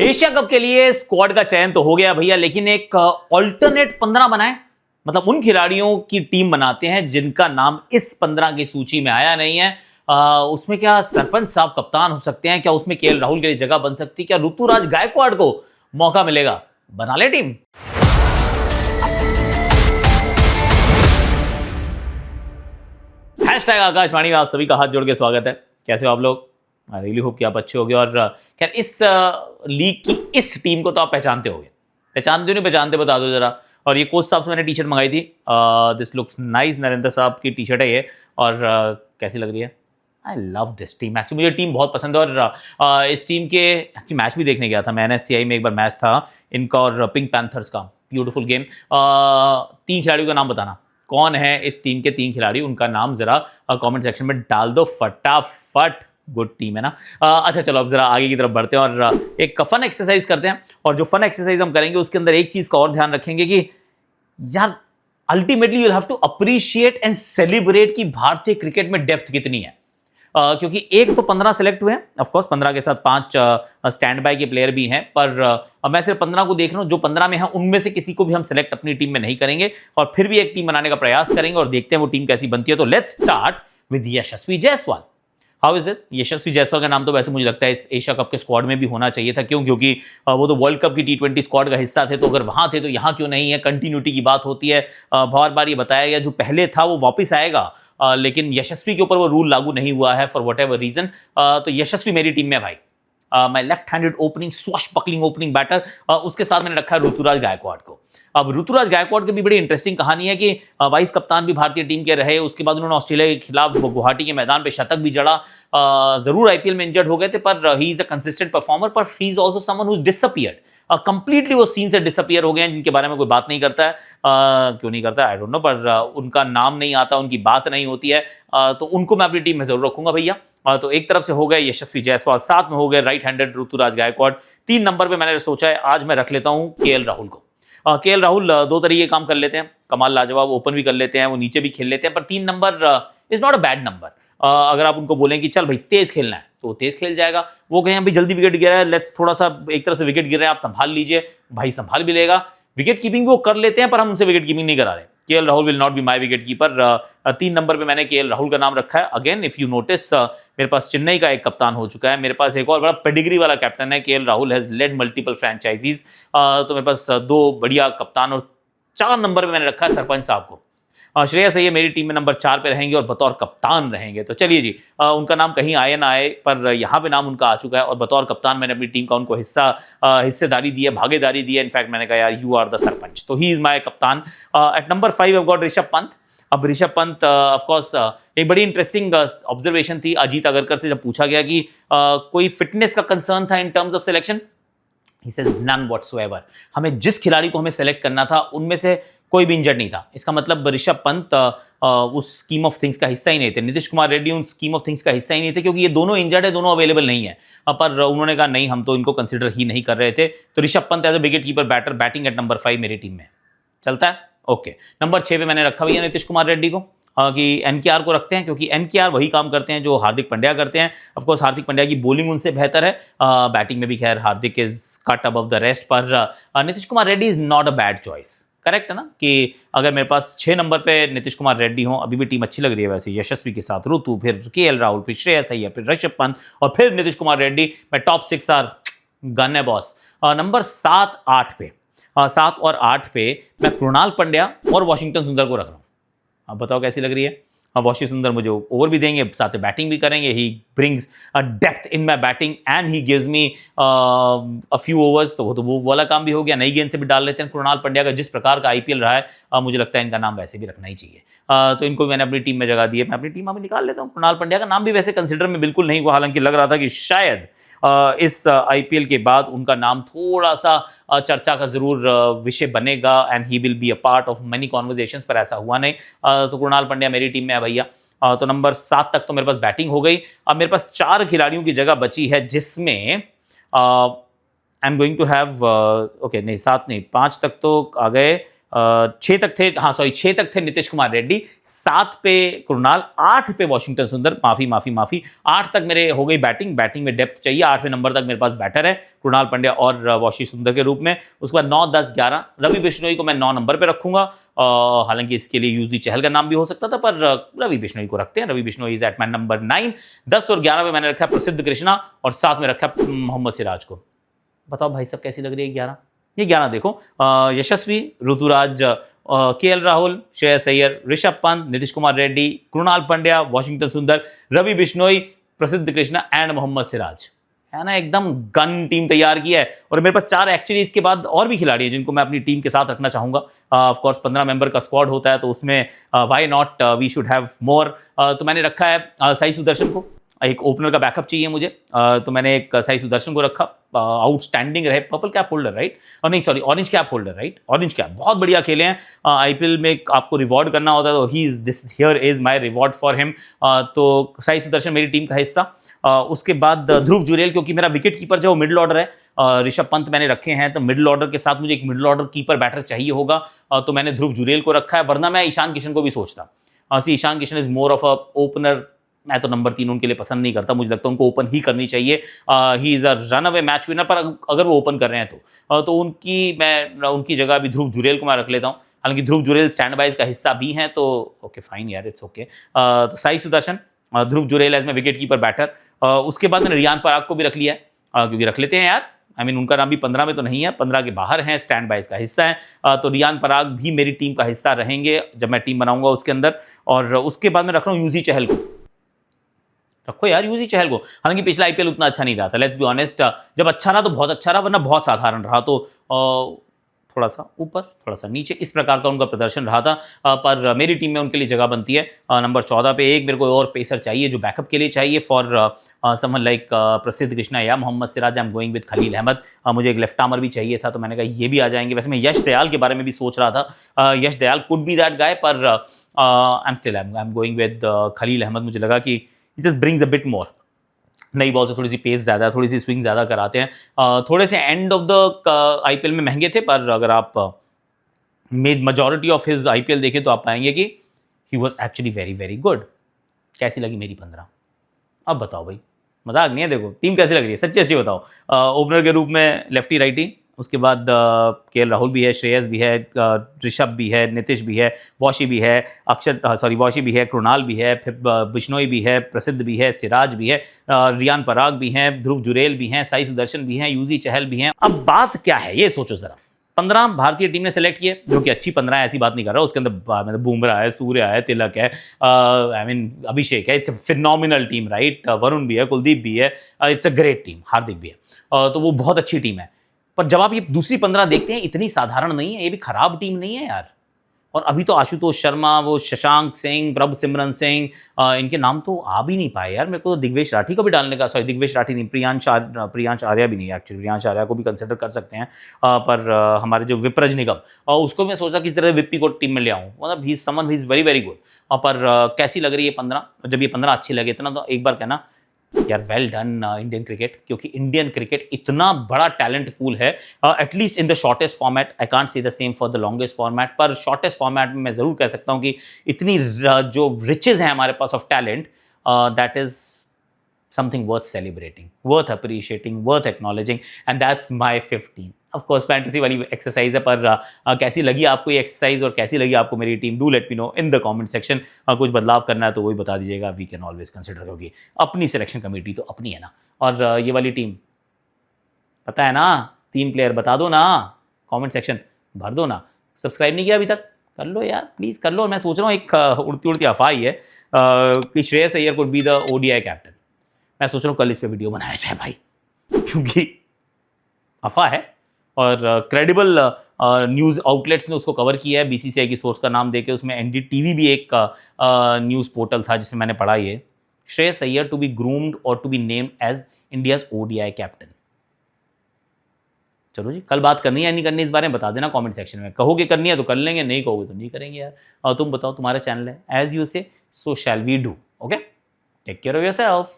Asia cup के लिए squad का चयन तो हो गया भैया, लेकिन एक ऑल्टरनेट 15 बनाए, मतलब उन खिलाड़ियों की टीम बनाते हैं जिनका नाम इस 15 की सूची में आया नहीं है। उसमें क्या सरपंच साहब कप्तान हो सकते हैं? क्या उसमें केएल राहुल के लिए जगह बन सकती है? क्या ऋतुराज गायकवाड़ को मौका मिलेगा? बना ले टीम। हैशटैग आकाशवाणी में आप सभी का हाथ जोड़ के स्वागत है। कैसे हो आप लोग? आई रियली होप कि आप अच्छे होगे। और खैर इस लीग की इस टीम को तो आप पहचानते होगे। पहचानते हो नहीं पहचानते बता दो जरा। और ये कोच साहब से मैंने टी शर्ट मंगाई थी। This looks nice. नरेंद्र साहब की टी शर्ट है ये। और कैसी लग रही है? I love this team. Actually मुझे टीम बहुत पसंद है। और इस टीम के मैच भी देखने गया था मैं। NSCI में एक बार मैच था इनका और पिंक पैंथर्स का। Beautiful game. 3 खिलाड़ियों का नाम बताना, कौन है इस टीम के 3 खिलाड़ी? उनका नाम जरा कमेंट सेक्शन में डाल दो फटाफट। गुड टीम है ना। अच्छा चलो अब जरा आगे की तरफ बढ़ते हैं और एक फन एक्सरसाइज करते हैं। और जो फन एक्सरसाइज हम करेंगे उसके अंदर एक चीज का और ध्यान रखेंगे कि यार ultimately you will have to appreciate and celebrate कि भारतीय क्रिकेट में डेप्थ कितनी है। क्योंकि एक तो 15 सेलेक्ट हुए हैं, ऑफकोर्स 15 के साथ 5 स्टैंड बाय के प्लेयर भी हैं, पर मैं सिर्फ 15 को देख रहा हूं। जो 15 में हैं उनमें से किसी को भी हम सेलेक्ट अपनी टीम में नहीं करेंगे और फिर भी एक टीम बनाने का प्रयास करेंगे और देखते हैं वो टीम कैसी बनती है। तो let's start with Yashasvi Jaiswal. How is this? Yashasvi Jaiswal का नाम तो वैसे मुझे लगता है इस एशिया कप के स्क्वाड में भी होना चाहिए था। क्यों? क्योंकि वो तो वर्ल्ड कप की T20 स्क्वाड का हिस्सा थे, तो अगर वहां थे तो यहाँ क्यों नहीं है? कंटिन्यूटी की बात होती है। बहुत बार ये बताया गया जो पहले था वो वापस आएगा, लेकिन यशस्वी के ऊपर वो रूल लागू नहीं हुआ है फॉर व्हाटएवर रीजन। तो यशस्वी मेरी टीम में भाई। My left handed opening swashbuckling opening batter. उसके साथ मैंने रखा है ऋतुराज गायकवाड़ को। अब ऋतुराज गायकवाड़ की भी बड़ी इंटरेस्टिंग कहानी है कि वाइस कप्तान भी भारतीय टीम के रहे। उसके बाद उन्होंने ऑस्ट्रेलिया के खिलाफ गुवाहाटी के मैदान पे शतक भी जड़ा। जरूर आईपीएल में इंजर्ड हो गए थे, पर he is a consistent performer. पर he is also someone who is disappeared completely. वो सीन से डिसअपीयर हो गए हैं, जिनके बारे में कोई बात नहीं करता है। क्यों नहीं करता आई डोंट नो, पर उनका नाम नहीं आता, उनकी बात नहीं होती है। तो उनको मैं अपनी टीम में जरूर रखूंगा भैया। तो एक तरफ से हो गए यशस्वी जायसवाल, साथ में हो गए right handed Ruturaj Gaikwad. 3 number पे मैंने सोचा है आज मैं रख लेता हूं केएल राहुल को। केएल राहुल 2 तरीके काम कर लेते हैं। कमाल लाजवाब ओपन भी कर लेते हैं, वो नीचे भी खेल लेते हैं। पर 3 number is not a bad number. अगर आप उनको बोलें कि चल भाई तेज खेलना है तो तेज खेल जाएगा। वो कहें अभी जल्दी विकेट गिरा है, लेट्स थोड़ा सा एक तरह से विकेट गिर रहे हैं आप संभाल लीजिए, भाई संभाल भी लेगा। विकेट कीपिंग वो कर लेते हैं, पर हम उनसे विकेट कीपिंग नहीं करा रहे। KL Rahul will not be my wicket keeper. 3 number पे मैंने केएल राहुल का नाम रखा है। अगेन इफ यू नोटिस मेरे पास चेन्नई का एक कप्तान हो चुका है, मेरे पास एक और बड़ा पेडिग्री वाला कैप्टन है। KL Rahul has lead multiple franchises. तो मेरे पास 2 बढ़िया कप्तान। और 4 नंबर पे मैंने रखा है सरपंच साहब को। श्रेयस अय्यर मेरी टीम में नंबर 4 पे रहेंगे और बतौर कप्तान रहेंगे। तो चलिए जी, उनका नाम कहीं आए ना आए, पर यहाँ पे नाम उनका आ चुका है और बतौर कप्तान मैंने अपनी टीम का उनको हिस्सेदारी दी है, भागीदारी दी है। इनफैक्ट मैंने कहा यार यू आर द सरपंच, तो ही इज माय कप्तान। At number 5 I got Rishabh Pant. अब ऋषभ पंत ऑफकोर्स एक बड़ी इंटरेस्टिंग ऑब्जर्वेशन थी अजीत अगरकर से जब पूछा गया कि कोई फिटनेस का कंसर्न था in terms of selection. He said none whatsoever. हमें जिस खिलाड़ी को हमें सेलेक्ट करना था उनमें से कोई भी इंजर्ड नहीं था। इसका मतलब ऋषभ पंत उस स्कीम ऑफ थिंग्स का हिस्सा ही नहीं थे। नीतीश कुमार रेड्डी उन स्कीम ऑफ थिंग्स का हिस्सा ही नहीं थे, क्योंकि ये दोनों इंजर्ड है, दोनों अवेलेबल नहीं है। पर उन्होंने कहा नहीं, हम तो इनको कंसिडर ही नहीं कर रहे थे। तो Rishabh Pant as a wicket keeper batter batting at number 5 मेरी टीम में चलता है। ओके, नंबर 6 पे मैंने रखा भैया नीतीश कुमार रेड्डी को। कि NKR को रखते हैं, क्योंकि NKR वही काम करते हैं जो हार्दिक पांड्या करते हैं। ऑफ कोर्स हार्दिक पांड्या की बॉलिंग उनसे बेहतर है, बैटिंग में भी खैर Hardik is cut above the rest. पर Nitish Kumar Reddy is not a bad choice. Correct है ना कि अगर मेरे पास 6 नंबर पे नीतीश कुमार रेड्डी हो, अभी भी टीम अच्छी लग रही है वैसे, यशस्वी के साथ ऋतु, फिर केएल राहुल, फिर श्रेयस अय्यर, फिर ऋषभ पंत और फिर नीतीश कुमार रेड्डी। मैं टॉप 6 आर गन है बॉस। नंबर 7, 8 पे 7 और 8 पे मैं कृणाल पंड्या और वॉशिंगटन सुंदर को रख रहा हूँ। अब बताओ कैसी लग रही है? वॉशिंग सुंदर मुझे ओवर भी देंगे, साथ में बैटिंग भी करेंगे। He brings a depth in my batting and he gives me a few overs. तो वो वाला काम भी हो गया। नई गेंद से भी डाल लेते हैं। कृणाल पंड्या का जिस प्रकार का आईपीएल रहा है, मुझे लगता है इनका नाम वैसे भी रखना ही चाहिए। तो इनको मैंने अपनी टीम में जगह दी है। मैं अपनी टीम अभी निकाल लेता हूँ। कृणाल पंड्या का नाम भी वैसे कंसिडर में बिल्कुल नहीं हुआ, हालांकि लग रहा था कि शायद इस आईपीएल के बाद उनका नाम थोड़ा सा चर्चा का जरूर विषय बनेगा and he will be a part of many conversations, पर ऐसा हुआ नहीं। तो कृणाल पंड्या मेरी टीम में है भैया। तो नंबर 7 तक तो मेरे पास बैटिंग हो गई। अब मेरे पास 4 खिलाड़ियों की जगह बची है, जिसमें I am going to have okay नहीं 7 नहीं 5 तक तो आ गए। 6 तक थे, हाँ सॉरी 6 तक थे नीतीश कुमार रेड्डी, 7 पे कृणाल, 8 पे वॉशिंगटन सुंदर, माफी 8 तक मेरे हो गई बैटिंग में डेप्थ चाहिए, 8वें नंबर तक मेरे पास बैटर है कृणाल पंड्या और वॉशी सुंदर के रूप में। उसके बाद 9, 10, 11 रवि बिश्नोई को मैं 9 नंबर पे रखूंगा, हालांकि इसके लिए यूजी चहल का नाम भी हो सकता था, पर रवि बिश्नोई को रखते हैं। Ravi Bishnoi is at man number 9। 10 और 11 पे मैंने रखा प्रसिद्ध कृष्णा और 7 में रखा मोहम्मद सिराज को। बताओ भाई सब कैसी लग रही है 11? ये 11 देखो, यशस्वी, ऋतुराज, केएल राहुल, श्रेयस अय्यर, ऋषभ पंत, नीतीश कुमार रेड्डी, कृणाल पंड्या, वॉशिंगटन सुंदर, रवि बिश्नोई, प्रसिद्ध कृष्णा एंड मोहम्मद सिराज, है ना? एकदम गन टीम तैयार की है। और मेरे पास 4 एक्चुअली इसके बाद और भी खिलाड़ी हैं जिनको मैं अपनी टीम के साथ रखना चाहूंगा। ऑफ कोर्स 15 मेंबर का स्क्वाड होता है, तो उसमें why not, we should have more. तो मैंने रखा है साई सुदर्शन को, एक ओपनर का बैकअप चाहिए मुझे, तो मैंने एक साई सुदर्शन को रखा। आउटस्टैंडिंग रहे, पर्पल कैप होल्डर राइट, और नहीं sorry orange cap holder right, orange cap, बहुत बढ़िया खेले हैं। आईपीएल में आपको रिवॉर्ड करना होता है, तो he is this, here is my reward for him. तो साई सुदर्शन मेरी टीम का हिस्सा। उसके बाद ध्रुव जुरेल, क्योंकि मेरा विकेट कीपर जो मिडिल ऑर्डर है, ऋषभ पंत मैंने रखे हैं, तो मिडिल ऑर्डर के साथ मुझे एक मिडिल ऑर्डर कीपर बैटर चाहिए होगा, तो मैंने ध्रुव जुरेल को रखा है। वरना मैं ईशान किशन को भी सोचता, Ishan Kishan is more of a opener. मैं तो नंबर 3 उनके लिए पसंद नहीं करता, मुझे लगता है उनको ओपन ही करनी चाहिए। ही is a run away match winner, पर अगर वो ओपन कर रहे हैं तो उनकी जगह भी ध्रुव जुरेल को मैं रख लेता हूँ। हालांकि ध्रुव जुरेल स्टैंड बाइज का हिस्सा भी हैं, तो ओके फाइन यार, इट्स ओके। तो साई सुदर्शन, ध्रुव जुरेल एज में विकेट कीपर बैटर। उसके बाद मैंने रियान पराग को भी रख लिया है, क्योंकि रख लेते हैं यार, उनका नाम भी 15 में तो नहीं है, 15 के बाहर हैं, स्टैंड बाइज का हिस्सा है। तो रियान पराग भी मेरी टीम का हिस्सा रहेंगे जब मैं टीम बनाऊंगा उसके अंदर। और उसके बाद मैं रख रहा हूँ यूजी चहल को, रखो यार यूजी चहल को। हालांकि पिछला आईपीएल उतना अच्छा नहीं रहा था, लेट्स बी ऑनेस्ट। जब अच्छा रहा तो बहुत अच्छा रहा, वरना बहुत साधारण रहा। तो थोड़ा सा ऊपर थोड़ा सा नीचे, इस प्रकार का उनका प्रदर्शन रहा था। पर मेरी टीम में उनके लिए जगह बनती है नंबर 14 पे। एक मेरे को और पेसर चाहिए जो बैकअप के लिए चाहिए for someone like Prasidh Krishna या Mohammed Siraj. I am going with Khaleel Ahmed. मुझे एक लेफ्ट आर्मर भी चाहिए था, तो मैंने कहा ये भी आ जाएंगे। वैसे मैं यश दयाल के बारे में भी सोच रहा था, Yash Dayal could be that guy, पर I am going with Khaleel Ahmed. मुझे लगा कि it just brings a bit more, नई बॉल से थोड़ी सी पेस ज़्यादा, थोड़ी सी स्विंग ज़्यादा कराते हैं। थोड़े से एंड ऑफ द आईपीएल में महंगे थे, पर अगर आप मेजॉरिटी ऑफ हिज आईपीएल देखें तो आप पाएंगे कि he was actually very very good. कैसी लगी मेरी 15? अब बताओ भाई, मजाक नहीं है, देखो टीम कैसी लग रही है, सच्ची अच्छी बताओ। ओपनर के रूप में लेफ्टी राइटी, उसके बाद केएल राहुल भी है, श्रेयस भी है, ऋषभ भी है, नीतीश भी है, वॉशी भी है, वॉशी भी है, कृणाल भी है, फिर बिश्नोई भी है, प्रसिद्ध भी है, सिराज भी है, रियान पराग भी हैं, ध्रुव जुरेल भी हैं, साई सुदर्शन भी हैं, यूजी चहल भी हैं। अब बात क्या है ये सोचो जरा। 15 भारतीय टीम ने सेलेक्ट किए, जो कि अच्छी 15 है, ऐसी बात नहीं कर रहा। उसके अंदर बुमराह है, सूर्या है, तिलक है, अभिषेक है। It's a phenomenal team right. Varun भी है, कुलदीप भी है, इट्स अ ग्रेट टीम, हार्दिक भी है। तो वो बहुत अच्छी टीम है। पर जब आप ये दूसरी 15 देखते हैं, इतनी साधारण नहीं है, ये भी खराब टीम नहीं है यार। और अभी तो आशुतोष शर्मा, वो शशांक सिंह, प्रभ सिमरन सिंह, इनके नाम तो आ भी नहीं पाए यार। मेरे को तो दिग्वेश राठी को भी डालने का, सॉरी दिग्वेश राठी नहीं, प्रियांश आर्या भी नहीं, एक्चुअली प्रियांश आर्या को भी कंसिडर कर सकते हैं। पर हमारे जो विप्रज निगम, उसको मैं सोचा किस तरह विप्पी को टीम में ले आऊँ, मतलब he is someone he is very very good. पर कैसी लग रही है 15? जब ये 15 अच्छी लगे इतना, तो एक बार कहना यार वेल डन इंडियन क्रिकेट, क्योंकि इंडियन क्रिकेट इतना बड़ा टैलेंट पूल है, at least in the shortest format. I can't see the same for the longest format, पर शॉर्टेस्ट फॉर्मेट में मैं जरूर कह सकता हूं कि इतनी जो रिचेज हैं हमारे पास of talent, that is something worth celebrating, worth appreciating, worth acknowledging, and that's my 15. Of course fantasy वाली एक्सरसाइज है, पर कैसी लगी आपको ये एक्सरसाइज और कैसी लगी आपको मेरी team, do let me know in the comment section. कुछ बदलाव करना है तो वही बता दीजिएगा, वी कैन ऑलवेज कंसिडर, क्योंकि अपनी सिलेक्शन कमेटी तो अपनी है ना। और ये वाली टीम पता है ना, 3 प्लेयर बता दो ना, कमेंट सेक्शन भर दो ना। सब्सक्राइब नहीं किया अभी तक, कर लो यार प्लीज़ कर लो। मैं सोच रहा हूँ एक उड़ती उड़ती अफवाह ही है कि Shreyas Iyer could be the ODI captain. मैं सोच रहा हूँ कल इस पे वीडियो बनाया जाए भाई, क्योंकि अफवाह है और क्रेडिबल न्यूज़ आउटलेट्स ने उसको कवर किया है, बीसीसीआई की सोर्स का नाम देके। उसमें एनडीटीवी भी एक न्यूज़ पोर्टल था जिसमें मैंने पढ़ा ये, Shreyas Iyer to be groomed और to be named as India's ODI captain. चलो जी, कल बात करनी है या नहीं करनी इस बारे में बता देना कमेंट सेक्शन में। कहोगे करनी है तो कर लेंगे, नहीं कहोगे तो नहीं करेंगे यार। और तुम बताओ, तुम्हारा चैनल है, as you say so shall we do. Okay, take care of yourself.